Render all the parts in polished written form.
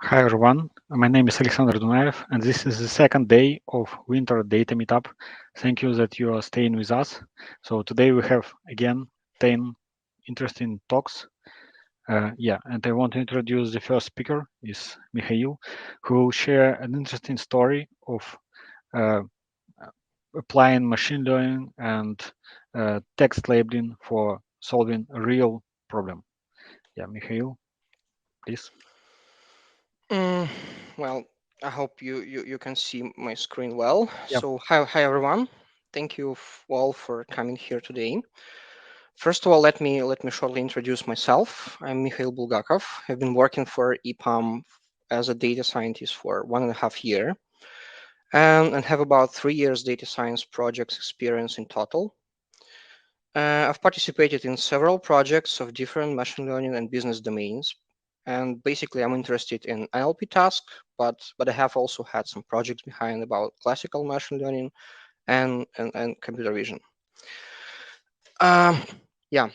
Hi everyone, my name is Alexander Dunaev, and this is the second day of Winter Data Meetup. Thank you that you are staying with us. So today we have again 10 interesting talks. And I want to introduce the first speaker is Mikhail, who will share an interesting story of uh, applying machine learning and text labeling for solving a real problem. Yeah, Mikhail, please. Mm, well, I hope you can see my screen well. Yeah. So hi everyone. Thank you all for coming here today. First of all, let me shortly introduce myself. I'm Mikhail Bulgakov. I've been working for EPAM as a data scientist for 1.5 years and have about 3 years data science projects experience in total. I've participated in several projects of different machine learning and business domains. And basically, I'm interested in NLP tasks, but I have also had some projects behind about classical machine learning and computer vision. Um, yeah.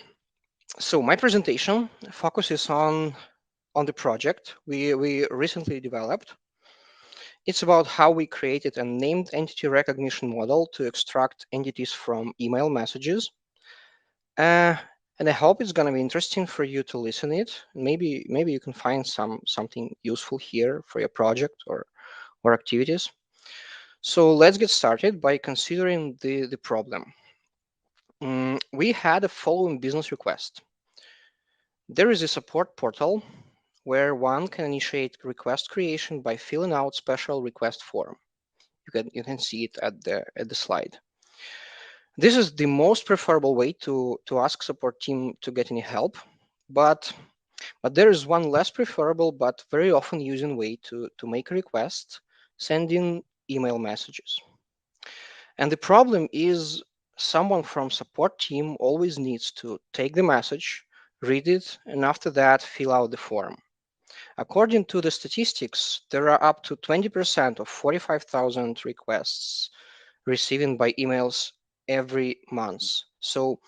So my presentation focuses on the project we recently developed. It's about how we created a named entity recognition model to extract entities from email messages. Uh, and I hope it's gonna be interesting for you to listen it. Maybe you can find something useful here for your project or activities. So let's get started by considering the problem. We had a following business request. There is a support portal where one can initiate request creation by filling out special request form. You can see it at the slide. This is the most preferable way to ask support team to get any help, but But there is one less preferable but very often used way to make a request, sending email messages. And the problem is someone from support team always needs to take the message, read it, and after that fill out the form. According to the statistics, there are up to 20% of 45,000 requests received by emails every month. So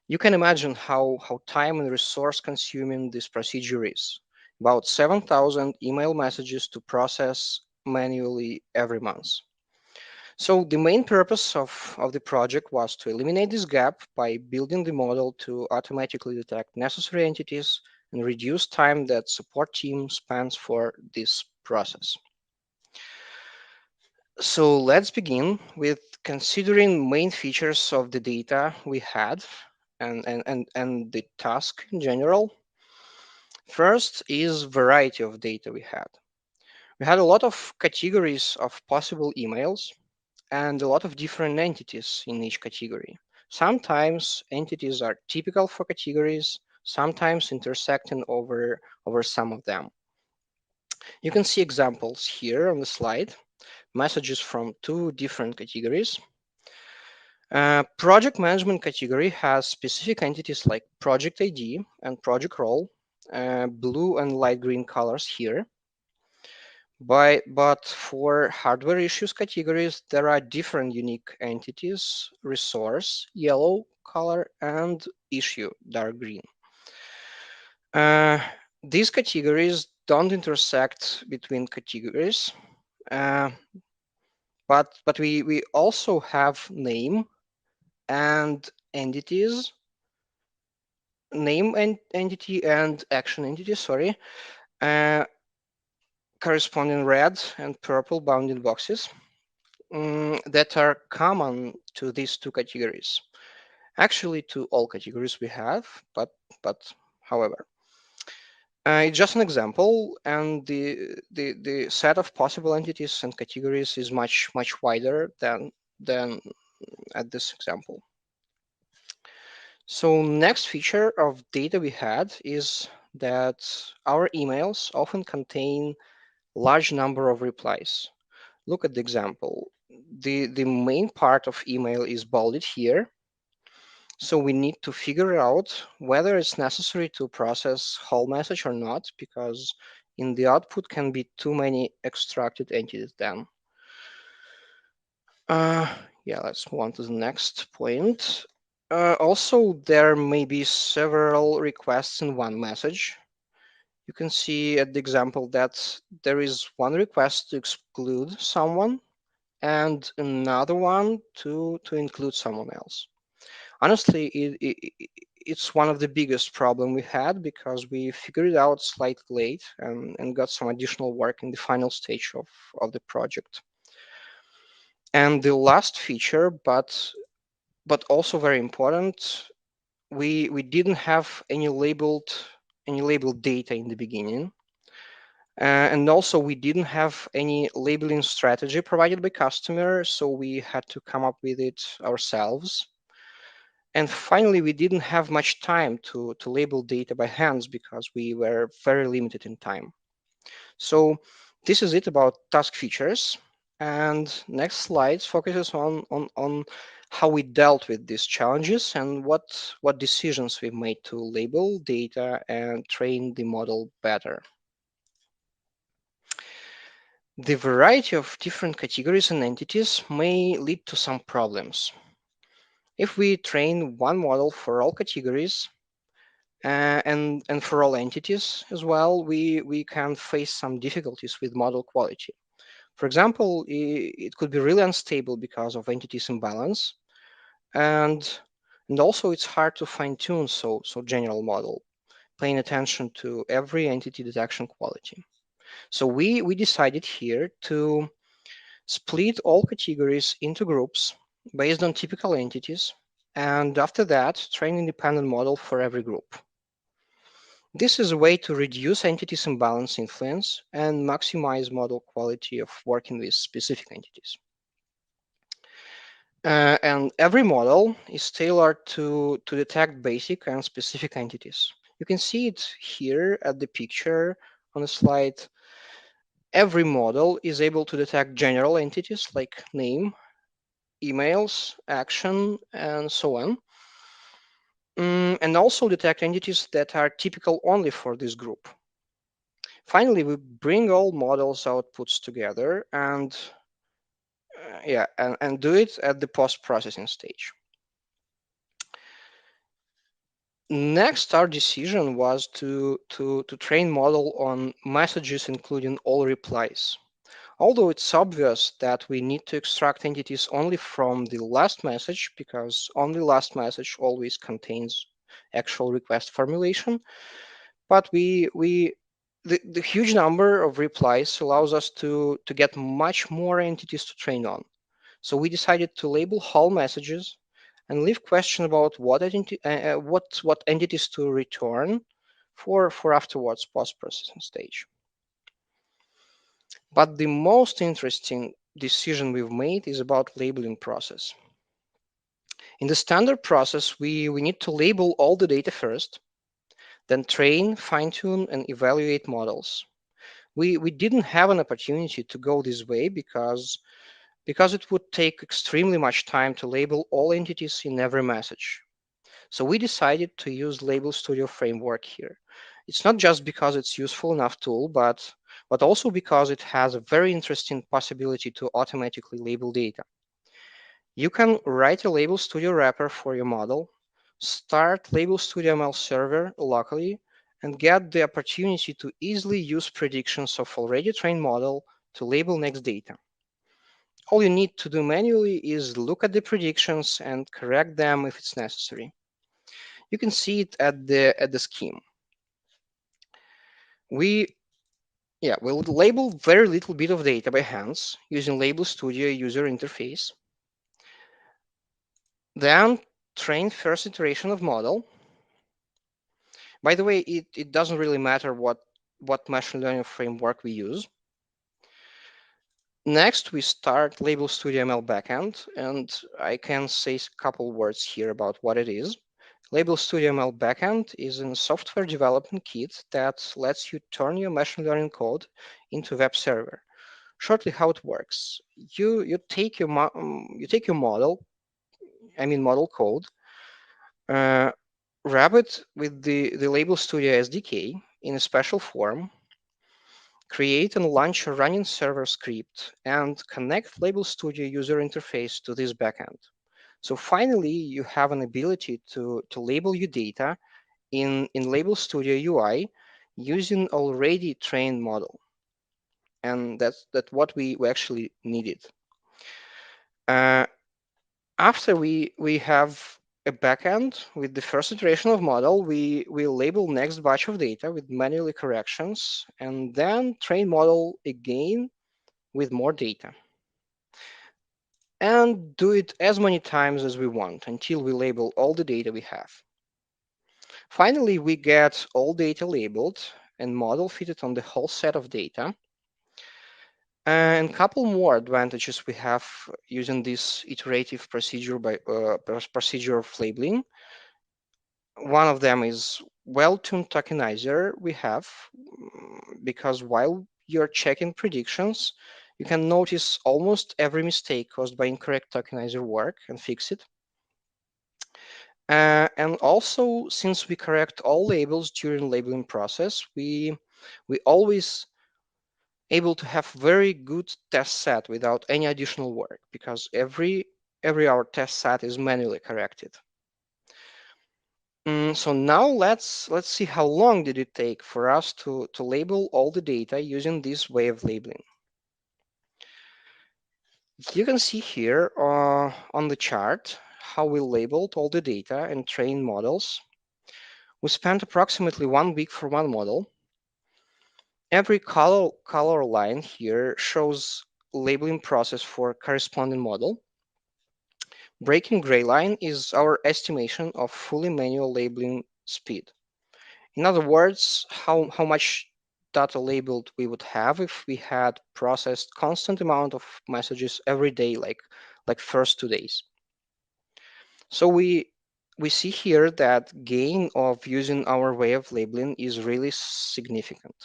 you can imagine how time and resource consuming this procedure is. About 7,000 email messages to process manually every month. So the main purpose of the project was to eliminate this gap by building the model to automatically detect necessary entities and reduce time that support team spends for this process. So let's begin with considering main features of the data we had and the task in general. First is variety of data we had. We had a lot of categories of possible emails and a lot of different entities in each category. Sometimes entities are typical for categories, sometimes intersecting over some of them. You can see examples here on the slide, messages from two different categories. Project management category has specific entities like project ID and project role, blue and light green colors here. But for hardware issues categories, there are different unique entities, resource, yellow color, and issue, dark green. Uh, these categories don't intersect between categories, uh, but we also have name and entities, name and entity and action entity, sorry, uh, corresponding red and purple bounding boxes that are common to these two categories. Actually, to all categories we have, but however, it's just an example, and the set of possible entities and categories is much wider than at this example. So next feature of data we had is that our emails often contain large number of replies. Look at the example. The main part of email is bolded here. So we need to figure out whether it's necessary to process whole message or not, because in the output can be too many extracted entities then. Uh, yeah, let's move on to the next point. Also, there may be several requests in one message. You can see at the example that there is one request to exclude someone and another one to include someone else. Honestly, it's one of the biggest problem we had because we figured it out slightly late and got some additional work in the final stage of the project. And the last feature, but also very important, we didn't have any labeled data in the beginning. And also we didn't have any labeling strategy provided by customer, so we had to come up with it ourselves. And finally, we didn't have much time to label data by hands because we were very limited in time. So this is it about task features. And next slides focuses on how we dealt with these challenges and what decisions we made to label data and train the model better. The variety of different categories and entities may lead to some problems. If we train one model for all categories and for all entities as well, we can face some difficulties with model quality. For example, it could be really unstable because of entities imbalance, and also it's hard to fine tune so general model, paying attention to every entity detection quality. So we decided here to split all categories into groups based on typical entities, and after that, train independent model for every group. This is a way to reduce entities imbalance influence and maximize model quality of working with specific entities. And every model is tailored to detect basic and specific entities. You can see it here at the picture on the slide. Every model is able to detect general entities like name, emails, action, and so on. And also detect entities that are typical only for this group. Finally, we bring all models outputs together and and do it at the post-processing stage. Next, our decision was to train model on messages including all replies. Although it's obvious that we need to extract entities only from the last message because only last message always contains actual request formulation, but the huge number of replies allows us to get much more entities to train on. So we decided to label whole messages and leave question about what entities to return for afterwards post-processing stage. But the most interesting decision we've made is about labeling process. In the standard process, we need to label all the data first, then train, fine-tune, and evaluate models. We didn't have an opportunity to go this way because it would take extremely much time to label all entities in every message. So we decided to use Label Studio framework here. It's not just because it's useful enough tool, but also because it has a very interesting possibility to automatically label data. You can write a Label Studio wrapper for your model, start Label Studio ML server locally, and get the opportunity to easily use predictions of already trained model to label next data. All you need to do manually is look at the predictions and correct them if it's necessary. You can see it at the scheme. We'll label very little bit of data by hands using Label Studio user interface. Then train first iteration of model. By the way, it doesn't really matter what machine learning framework we use. Next, we start Label Studio ML backend, and I can say a couple words here about what it is. Label Studio ML backend is a software development kit that lets you turn your machine learning code into a web server. Shortly, how it works: you take your model, model code, uh, wrap it with the Label Studio SDK in a special form, create and launch a running server script, and connect Label Studio user interface to this backend. So finally, you have an ability to label your data in Label Studio UI using already trained model, and that's what we actually needed. Uh, After we have a backend with the first iteration of model, we label next batch of data with manually corrections, and then train model again with more data, and do it as many times as we want until we label all the data we have. Finally, we get all data labeled and model fitted on the whole set of data. And a couple more advantages we have using this iterative procedure of labeling. One of them is well-tuned tokenizer we have, because while you're checking predictions, you can notice almost every mistake caused by incorrect tokenizer work and fix it. And also, since we correct all labels during labeling process, we always able to have very good test set without any additional work, because every our test set is manually corrected. So now let's see how long did it take for us to label all the data using this way of labeling. You can see here on the chart how we labeled all the data and trained models. We spent approximately 1 week for one model. Every color line here shows labeling process for corresponding model. Breaking gray line is our estimation of fully manual labeling speed. In other words, how much data labeled we would have if we had processed constant amount of messages every day, like first 2 days. So we see here that gain of using our way of labeling is really significant.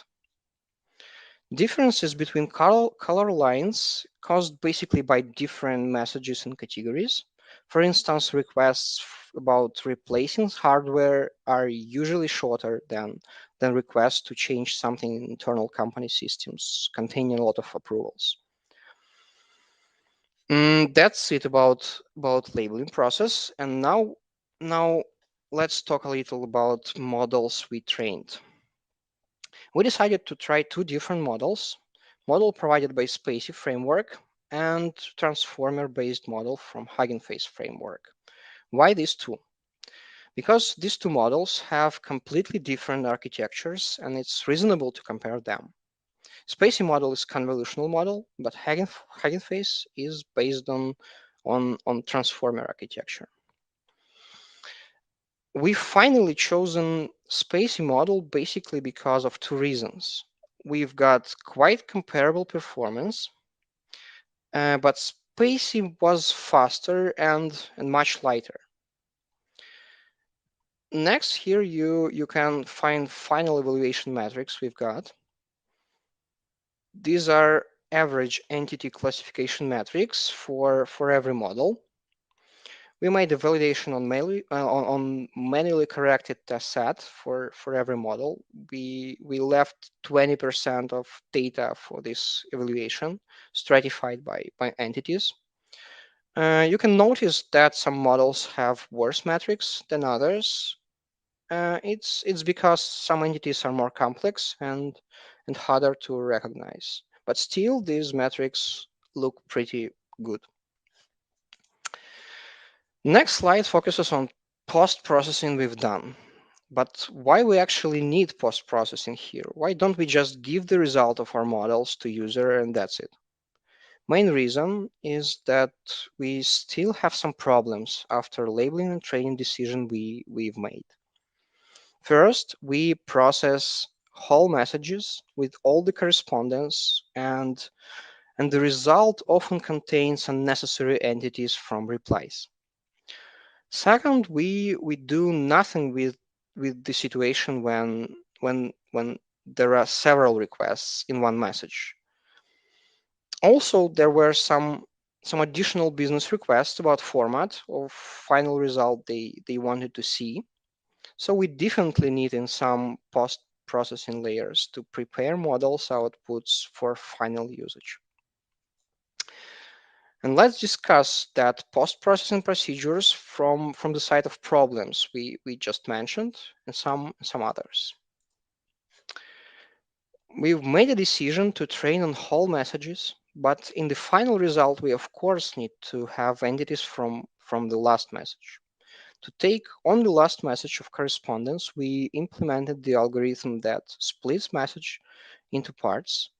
Differences between color lines caused basically by different messages and categories. For instance, requests about replacing hardware are usually shorter than requests to change something in internal company systems containing a lot of approvals. That's it about labeling process. And now let's talk a little about models we trained. We decided to try two different models: model provided by Spacy framework and transformer-based model from Hugging Face framework. Why these two? Because these two models have completely different architectures, and it's reasonable to compare them. Spacy model is convolutional model, but Hugging Face is based on transformer architecture. We finally chosen Spacy model basically because of two reasons. We've got quite comparable performance, but Spacy was faster and much lighter. Next, here you can find final evaluation metrics we've got. These are average entity classification metrics for every model. We made a validation on manually corrected test set for every model. We left 20% of data for this evaluation stratified by entities. You can notice that some models have worse metrics than others. It's because some entities are more complex and harder to recognize. But still, these metrics look pretty good. Next slide focuses on post-processing we've done. But why we actually need post-processing here? Why don't we just give the result of our models to user and that's it? Main reason is that we still have some problems after labeling and training decision we've made. First, we process whole messages with all the correspondence, and the result often contains unnecessary entities from replies. Second, we do nothing with the situation when there are several requests in one message. Also, there were some additional business requests about format or final result they wanted to see. So we definitely need in some post-processing layers to prepare models outputs for final usage. And let's discuss that post-processing procedures from the side of problems we just mentioned and some others. We've made a decision to train on whole messages, but in the final result, we of course need to have entities from the last message. To take on the last message of correspondence, we implemented the algorithm that splits message into parts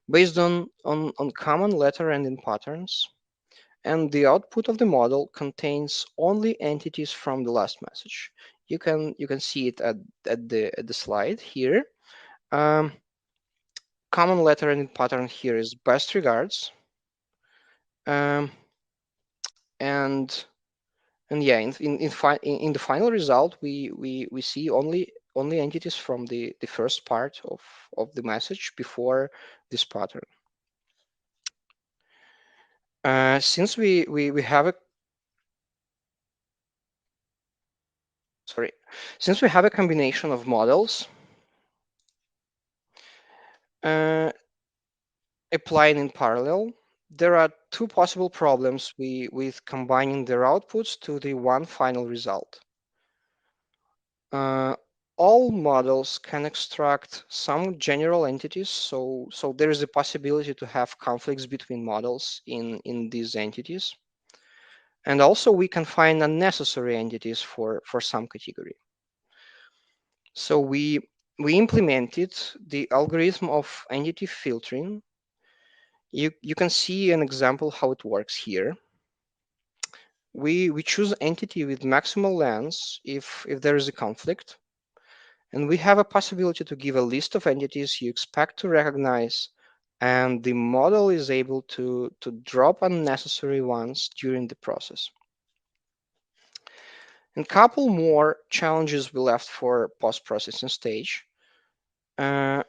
based on common letter ending patterns, and the output of the model contains only entities from the last message. You can see it at the slide here. Um, Common letter ending pattern here is best regards, um, and yeah, in the final result, we see only entities from the first part of the message before this pattern. Since we have a sorry, since we have a combination of models uh, applying in parallel, there are two possible problems with combining their outputs to the one final result. Uh, all models can extract some general entities, so there is a possibility to have conflicts between models in these entities. And also we can find unnecessary entities for some category. So we implemented the algorithm of entity filtering. You can see an example how it works here. We choose entity with maximal length if there is a conflict. And we have a possibility to give a list of entities you expect to recognize, and the model is able to drop unnecessary ones during the process. And a couple more challenges we left for post-processing stage. Uh,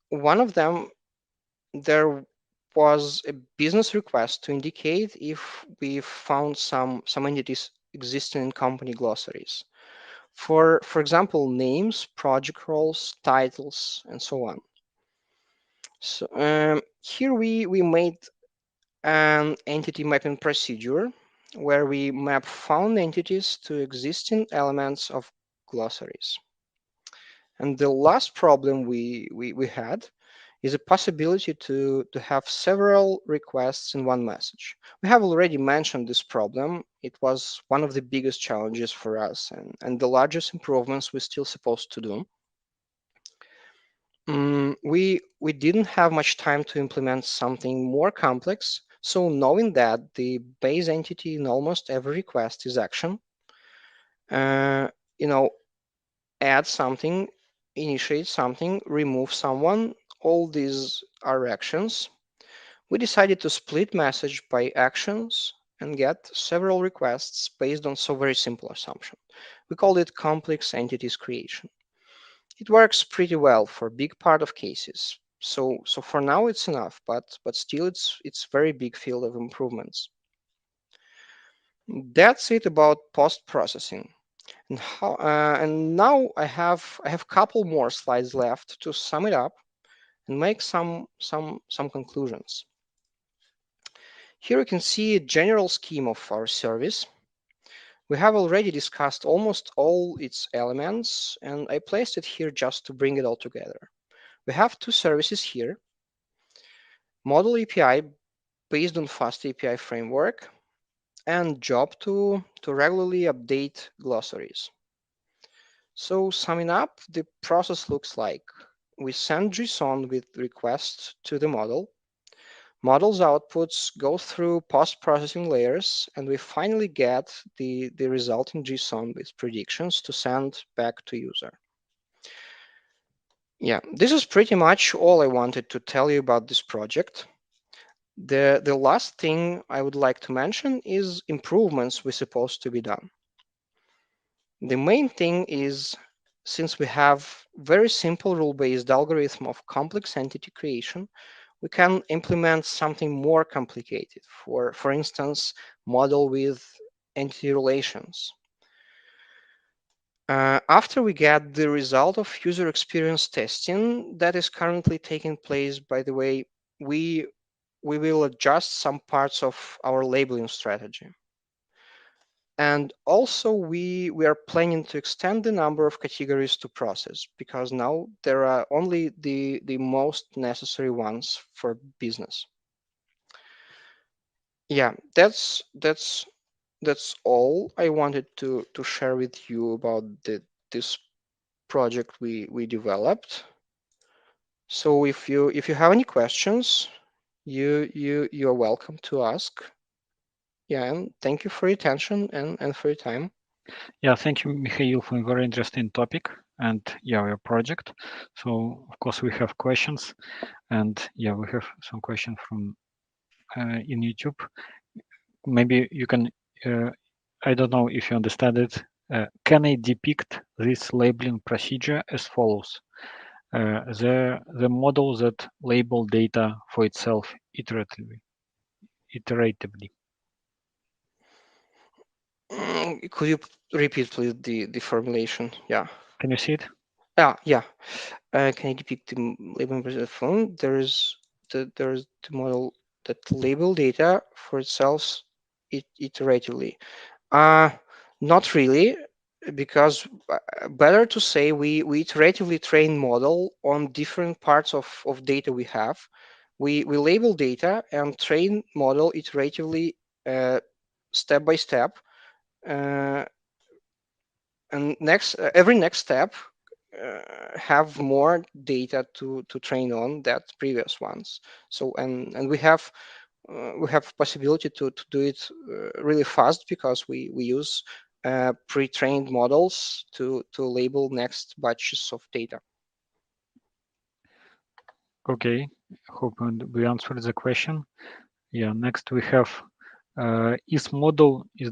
One of them, there was a business request to indicate if we found some entities existing in company glossaries. For example, names, project roles, titles, and so on. So here we made an entity mapping procedure where we map found entities to existing elements of glossaries. And the last problem we had is a possibility to have several requests in one message. We have already mentioned this problem. It was one of the biggest challenges for us and the largest improvements we're still supposed to do. We didn't have much time to implement something more complex, so knowing that the base entity in almost every request is action, uh, you know, add something, initiate something, remove someone, all these are actions. We decided to split message by actions and get several requests based on so very simple assumption. We called it complex entities creation. It works pretty well for a big part of cases. So for now it's enough, but still it's very big field of improvements. That's it about post processing. And now I have couple more slides left to sum it up and make some conclusions. Here you can see a general scheme of our service. We have already discussed almost all its elements, and I placed it here just to bring it all together. We have two services here: Model API based on Fast API framework, and Job to regularly update glossaries. So summing up, the process looks like we send JSON with requests to the model. Model's outputs go through post-processing layers, and we finally get the resulting JSON with predictions to send back to user. Yeah, this is pretty much all I wanted to tell you about this project. The last thing I would like to mention is improvements we're supposed to be done. The main thing is, since we have very simple rule-based algorithm of complex entity creation, we can implement something more complicated. For instance, model with entity relations. After we get the result of user experience testing that is currently taking place, by the way, we we will adjust some parts of our labeling strategy. And also we are planning to extend the number of categories to process, because now there are only the most necessary ones for business. Yeah, that's all I wanted to share with you about this project we developed. So if you have any questions, you're welcome to ask. Yeah, and thank you for your attention and for your time. Yeah, thank you, Mikhail, for a very interesting topic and yeah, your project. So of course we have questions, and yeah, we have some questions from in YouTube. Maybe you can. Uh, I don't know if you understand it. Can I depict this labeling procedure as follows? The model that label data for itself iteratively. Could you repeat please the formulation? Yeah. Can you see it? Yeah. Can you depict the labeling process of phone? There is the model that label data for itself iteratively. Uh, Not really, because better to say we iteratively train model on different parts of data we have. We label data and train model iteratively, step by step. Uh, and every next step have more data to train on that previous ones. So and we have possibility to do it really fast, because we use pre-trained models to label next batches of data. Okay. Hope we answered the question. Yeah. Next we have is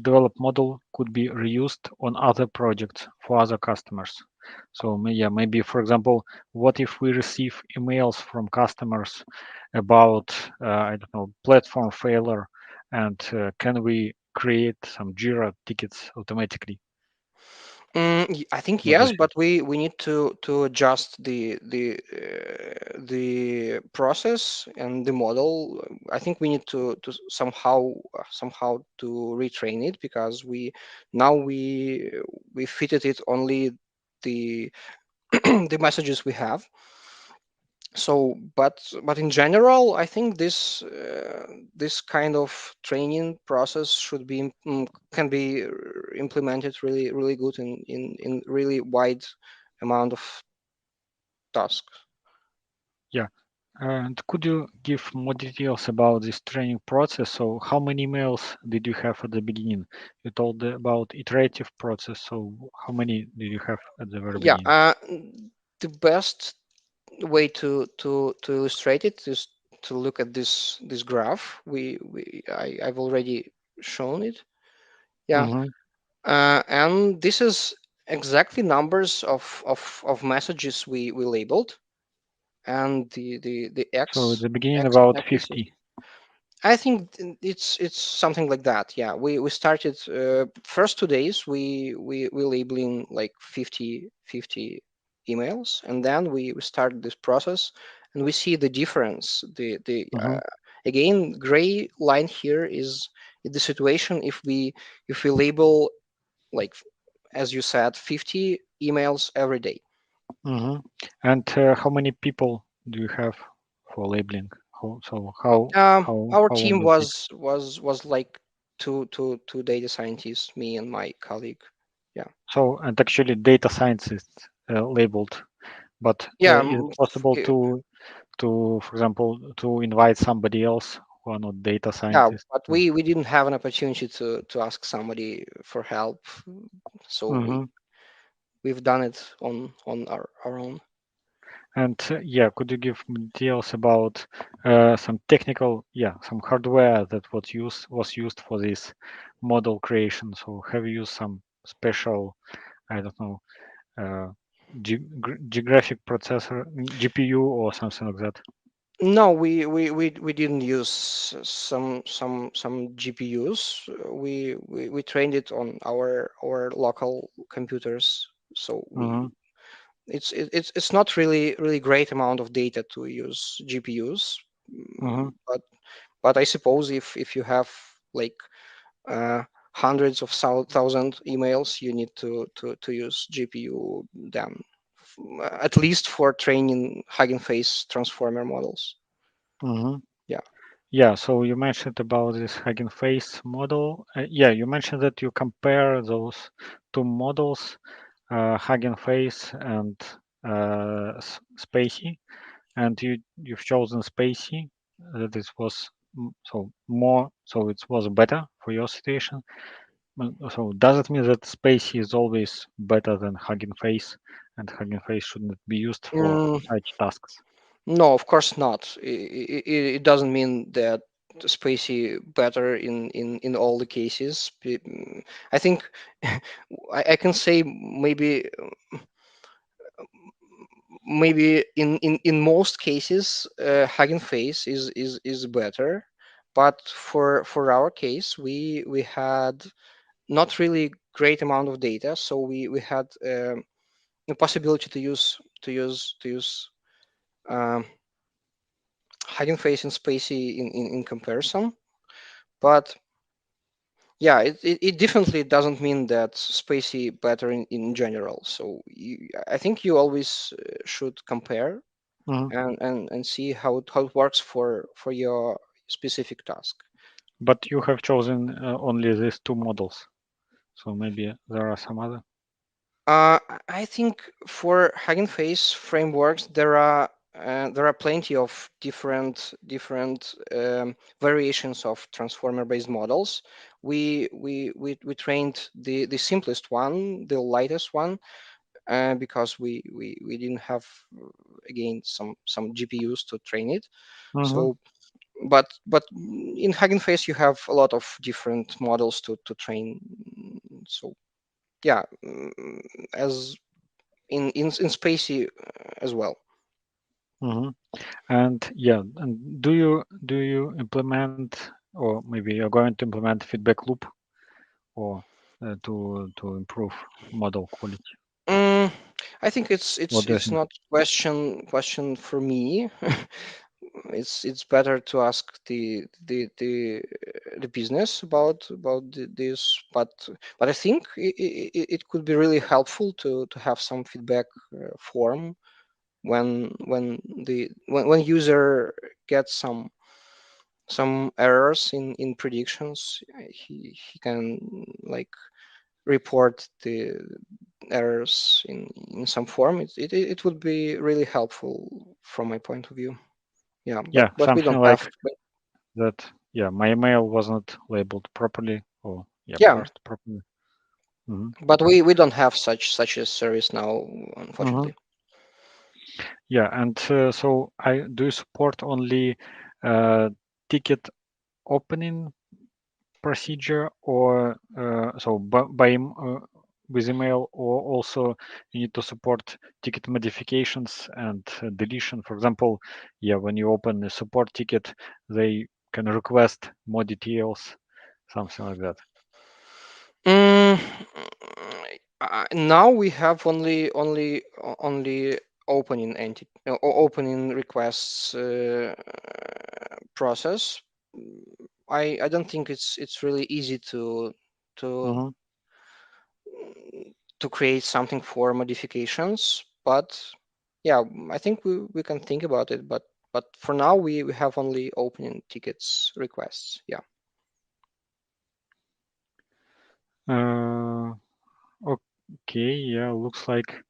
developed model could be reused on other projects for other customers. So yeah, maybe for example, what if we receive emails from customers about I don't know, platform failure, and can we create some Jira tickets automatically? I think What do you yes, think? but we need to adjust the process and the model. I think we need to somehow to retrain it, because we fitted it only the the messages we have. So but in general, I think this kind of training process can be implemented really good in really wide amount of tasks. Yeah. And could you give more details about this training process? So how many emails did you have at the beginning? You told about iterative process. So how many did you have at the very Yeah, beginning? the best way to illustrate it is to look at this graph. I've already shown it. Yeah, Mm-hmm. and this is exactly numbers of messages we labeled, and the So at x the beginning x about axis is, 50. I think it's something like that. Yeah, we started first 2 days we labeling like 50 emails, and then we started this process, and we see the difference. The Mm-hmm. Again, gray line here is the situation if we label, like, as you said, 50 emails every day. Mm-hmm. And how many people do you have for labeling? How Our how long team does it take? was like two data scientists, me and my colleague. Yeah, So and actually data science is labeled, but yeah, is it possible for example, to invite somebody else who are not data yeah. scientists? But we didn't have an opportunity to ask somebody for help, so Mm-hmm. we've done it on our own. And yeah, could you give me details about some technical, yeah, some hardware that was used for this model creation? So have you used some special, I don't know, uh, geographic processor, GPU or something like that? No, we didn't use some GPUs. We trained it on our local computers, so Mm-hmm. it's not really great amount of data to use GPUs. Mm-hmm. But I suppose if you have like uh, hundreds of thousand emails, you need to use GPU then, at least for training Hugging Face transformer models. Mhm. Yeah. Yeah, so you mentioned about this Hugging Face model. Yeah, you mentioned that you compare those two models, Hugging Face and Spacy, and you've chosen Spacy. That this was so more, so it was better for your situation. So does it mean that Spacy is always better than Hugging Face, and Hugging Face shouldn't be used for Mm, such tasks? no, of course not. It doesn't mean that Spacey better in all the cases. I think I can say maybe in most cases, Hugging Face is better, but for our case, we had not really great amount of data, so we had the possibility to use um, Hugging Face and Spacey in comparison. But yeah, it definitely doesn't mean that Spacey better in general. So I think you always should compare Mhm. and see how it works for your specific task. But you have chosen only these two models, so maybe there are some other. I think for Hugging Face frameworks there are plenty of different variations of transformer-based models. We trained the simplest one, the lightest one, because we didn't have again some GPUs to train it. Mhm. So but in Hugging Face you have a lot of different models to train. So yeah, as in Spacey as well. Mhm. And yeah, and do you implement, or maybe you're going to implement feedback loop, or to improve model quality? Mm, I think it's What it's do you it's think? not question for me. It's better to ask the business about this, but I think it could be really helpful to have some feedback form when user gets some errors in predictions. He can like report the errors in some form. It would be really helpful from my point of view. Yeah, but Yeah, but we something don't like have. that. Yeah, my email was not labeled properly, or yeah, Yeah, parsed properly. Mhm. but we don't have such a service now, Mhm. unfortunately. Yeah, and so I do you support only ticket opening procedure, or so with email, or also you need to support ticket modifications and deletion? For example, yeah, when you open a support ticket, they can request more details, something like that. Mm, now we have only opening opening requests process. I don't think it's really easy to Hmm. to create something for modifications, but yeah, I think we can think about it, but for now we have only opening tickets requests. Yeah. uh, okay, yeah, looks like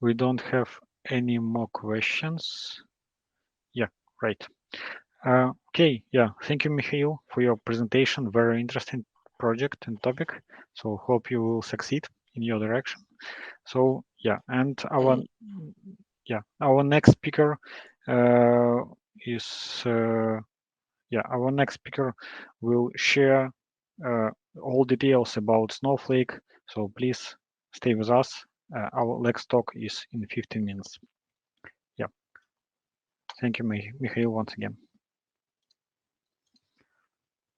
we don't have any more questions. Yeah, right. Okay, yeah. Thank you, Mikhail, for your presentation. Very interesting project and topic. So hope you will succeed in your direction. So yeah, and Mm. our next speaker uh, is our next speaker will share uh, all details about Snowflake. So please stay with us. Our next talk is in 15 minutes. Yeah, thank you, Mikhail, once again.